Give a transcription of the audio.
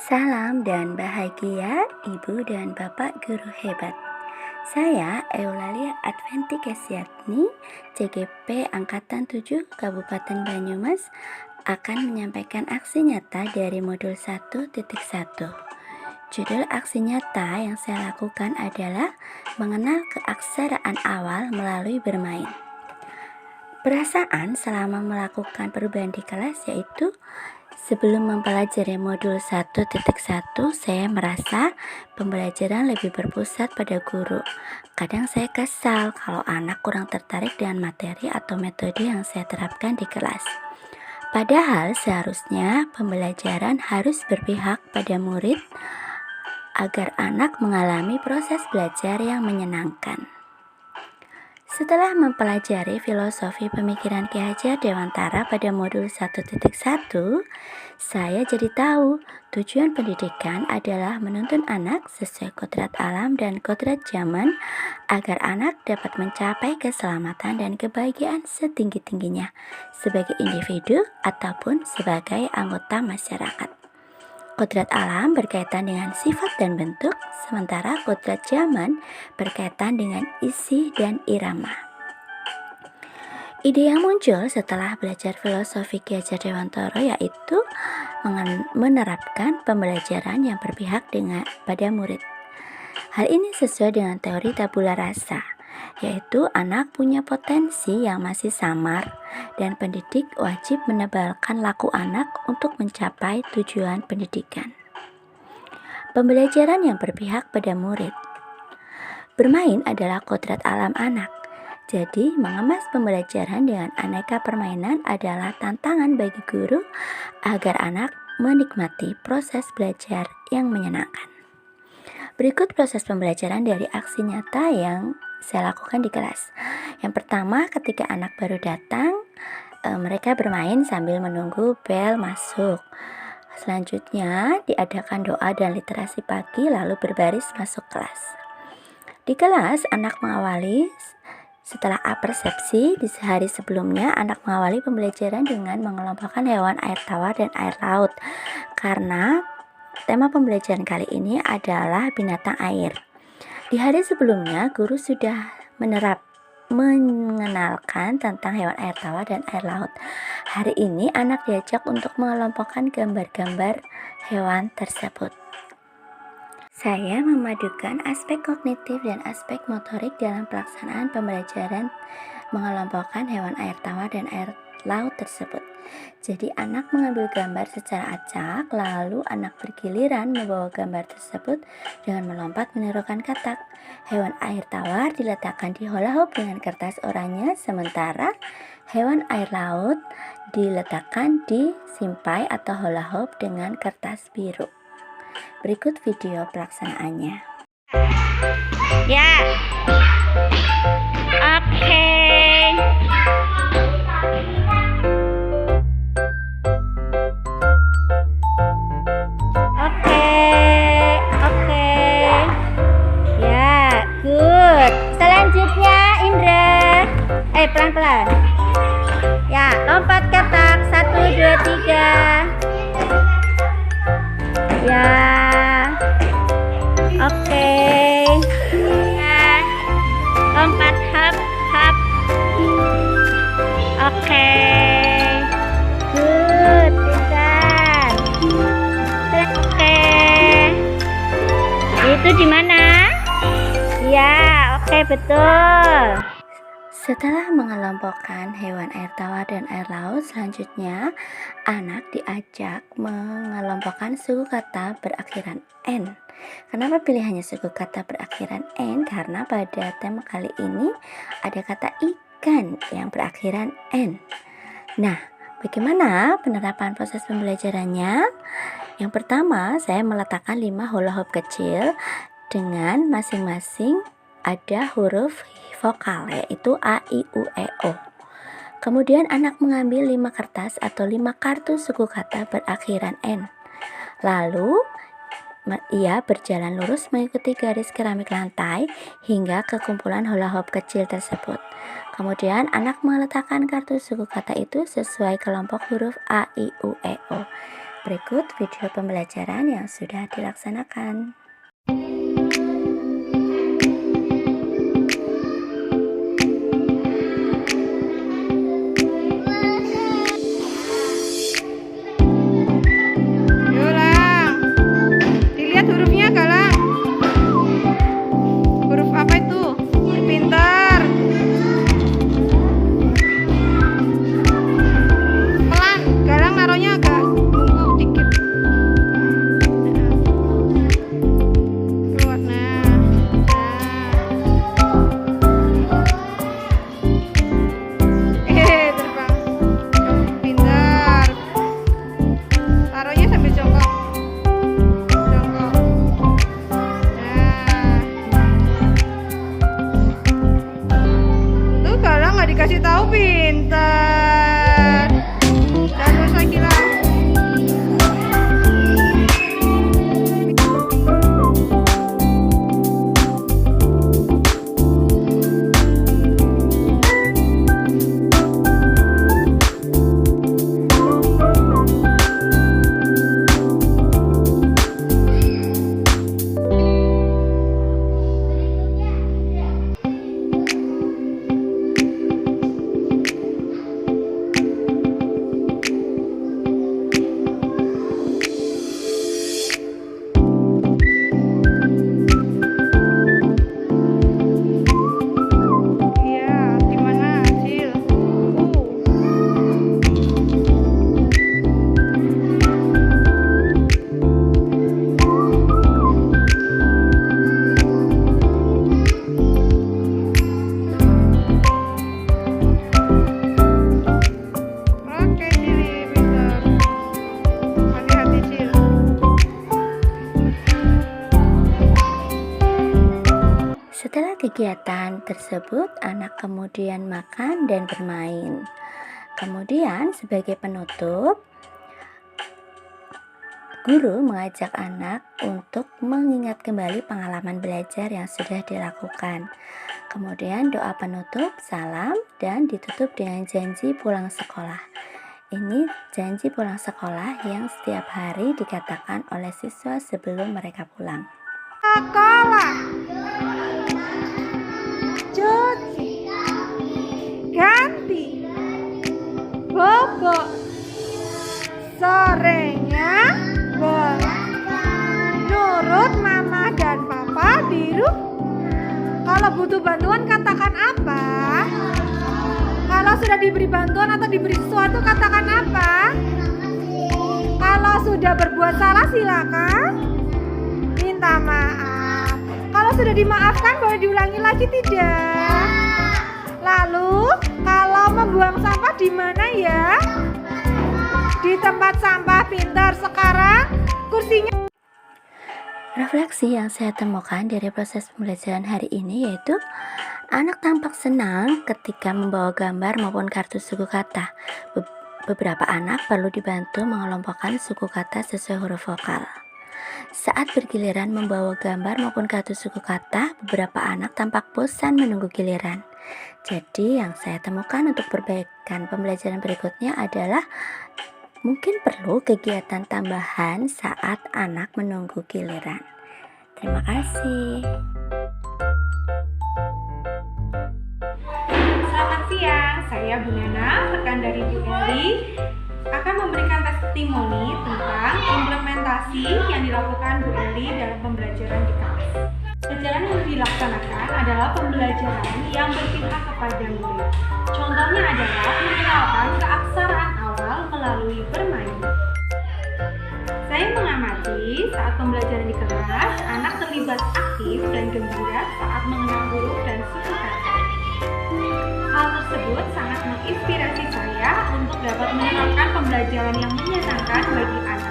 Salam dan bahagia Ibu dan Bapak Guru Hebat. Saya Eulalia Adventi Kesiatni, CGP Angkatan 7 Kabupaten Banyumas akan menyampaikan aksi nyata dari modul 1.1. Judul aksi nyata yang saya lakukan adalah mengenal keaksaraan awal melalui bermain. Perasaan selama melakukan perubahan di kelas yaitu sebelum mempelajari modul 1.1, saya merasa pembelajaran lebih berpusat pada guru. Kadang saya kesal kalau anak kurang tertarik dengan materi atau metode yang saya terapkan di kelas. Padahal seharusnya pembelajaran harus berpihak pada murid agar anak mengalami proses belajar yang menyenangkan. Setelah mempelajari filosofi pemikiran Ki Hajar Dewantara pada modul 1.1, saya jadi tahu tujuan pendidikan adalah menuntun anak sesuai kodrat alam dan kodrat zaman agar anak dapat mencapai keselamatan dan kebahagiaan setinggi-tingginya sebagai individu ataupun sebagai anggota masyarakat. Kodrat alam berkaitan dengan sifat dan bentuk, sementara kodrat zaman berkaitan dengan isi dan irama. Ide yang muncul setelah belajar filosofi Ki Hajar Dewantara yaitu menerapkan pembelajaran yang berpihak pada murid. Hal ini sesuai dengan teori tabula rasa, yaitu anak punya potensi yang masih samar dan pendidik wajib menebalkan laku anak untuk mencapai tujuan pendidikan. Pembelajaran yang berpihak pada murid. Bermain adalah kodrat alam anak. Jadi, mengemas pembelajaran dengan aneka permainan adalah tantangan bagi guru agar anak menikmati proses belajar yang menyenangkan. Berikut proses pembelajaran dari aksi nyata yang saya lakukan di kelas. Yang pertama, ketika anak baru datang, mereka bermain sambil menunggu bel masuk. Selanjutnya, diadakan doa dan literasi pagi lalu berbaris masuk kelas. Di kelas, anak mengawali setelah apersepsi. Di sehari sebelumnya, anak mengawali pembelajaran dengan mengelompokkan hewan air tawar dan air laut. Karena tema pembelajaran kali ini adalah binatang air. Di hari sebelumnya, guru sudah mengenalkan tentang hewan air tawar dan air laut. Hari ini, anak diajak untuk mengelompokkan gambar-gambar hewan tersebut. Saya memadukan aspek kognitif dan aspek motorik dalam pelaksanaan pembelajaran mengelompokkan hewan air tawar dan air laut tersebut. Jadi anak mengambil gambar secara acak, lalu anak bergiliran membawa gambar tersebut dengan melompat menirukan katak. Hewan air tawar diletakkan di hula hoop dengan kertas oranye, sementara hewan air laut diletakkan di simpai atau hula hoop dengan kertas biru. Berikut video pelaksanaannya. Ya. Oke. Oke. Ya, good. Selanjutnya Indra. Pelan-pelan. Ya, lompat katak. 1, 2, 3. Ya. Oke. Ya. Lompat hap. Oke. Good, pintar. Oke. Itu di mana? Ya, oke, betul. Setelah mengelompokkan hewan air tawar dan air laut, selanjutnya anak diajak mengelompokkan suku kata berakhiran N. Kenapa pilihannya suku kata berakhiran N? Karena pada tema kali ini ada kata ikan yang berakhiran N. Nah, bagaimana penerapan proses pembelajarannya? Yang pertama, saya meletakkan 5 hula hoop kecil dengan masing-masing ada huruf vokal, yaitu A, I, U, E, O. Kemudian anak mengambil 5 kertas atau 5 kartu suku kata berakhiran N. Lalu ia berjalan lurus mengikuti garis keramik lantai hingga ke kumpulan hula hoop kecil tersebut. Kemudian anak meletakkan kartu suku kata itu sesuai kelompok huruf A, I, U, E, O. Berikut video pembelajaran yang sudah dilaksanakan. Ulang. Dilihat hurufnya, Galang. Huruf apa itu? Pintar. Pelan. Galang naruhnya agak bungkuk dikit. Keluar. Terbang. Pintar. Taruhnya sambil jongkok. Jongkok. Tuh Galang nggak dikasih tahu pintar. Dan terus lagi lah. Iya, di mana, Cil? Oke, Cili, pintar. Hati-hati, Cil. Setelah kegiatan tersebut, anak kemudian makan dan bermain. Kemudian, sebagai penutup, guru mengajak anak untuk mengingat kembali pengalaman belajar yang sudah dilakukan. Kemudian doa penutup, salam, dan ditutup dengan janji pulang sekolah. Ini janji pulang sekolah yang setiap hari dikatakan oleh siswa sebelum mereka pulang. Sekolah. Cuci. Ganti. Bobok. Sorenya nurut mama dan papa di rumah. Kalau butuh bantuan katakan apa? Kalau sudah diberi bantuan atau diberi sesuatu katakan apa? Kalau sudah berbuat salah silakan minta maaf. Kalau sudah dimaafkan boleh diulangi lagi tidak? Lalu kalau membuang sampah di mana ya? Di tempat sampah. Pintar. Sekarang kursinya. Refleksi yang saya temukan dari proses pembelajaran hari ini yaitu anak tampak senang ketika membawa gambar maupun kartu suku kata. Beberapa anak perlu dibantu mengelompokkan suku kata sesuai huruf vokal. Saat bergiliran membawa gambar maupun kartu suku kata, beberapa anak tampak bosan menunggu giliran. Jadi yang saya temukan untuk perbaikan pembelajaran berikutnya adalah mungkin perlu kegiatan tambahan saat anak menunggu giliran. Terima kasih. Selamat siang, saya Bu Nana, rekan dari Bu Eli, akan memberikan testimoni tentang implementasi yang dilakukan Bu Eli dalam pembelajaran di kelas. Pembelajaran yang dilaksanakan adalah pembelajaran yang berpihak kepada murid. Contohnya adalah mengenalkan keaksaraan awal melalui bermain. Saya mengamati saat pembelajaran di kelas, anak terlibat aktif dan gembira saat mengenal huruf dan suku kata. Hal tersebut sangat menginspirasi saya untuk dapat menerapkan pembelajaran yang menyenangkan bagi anak.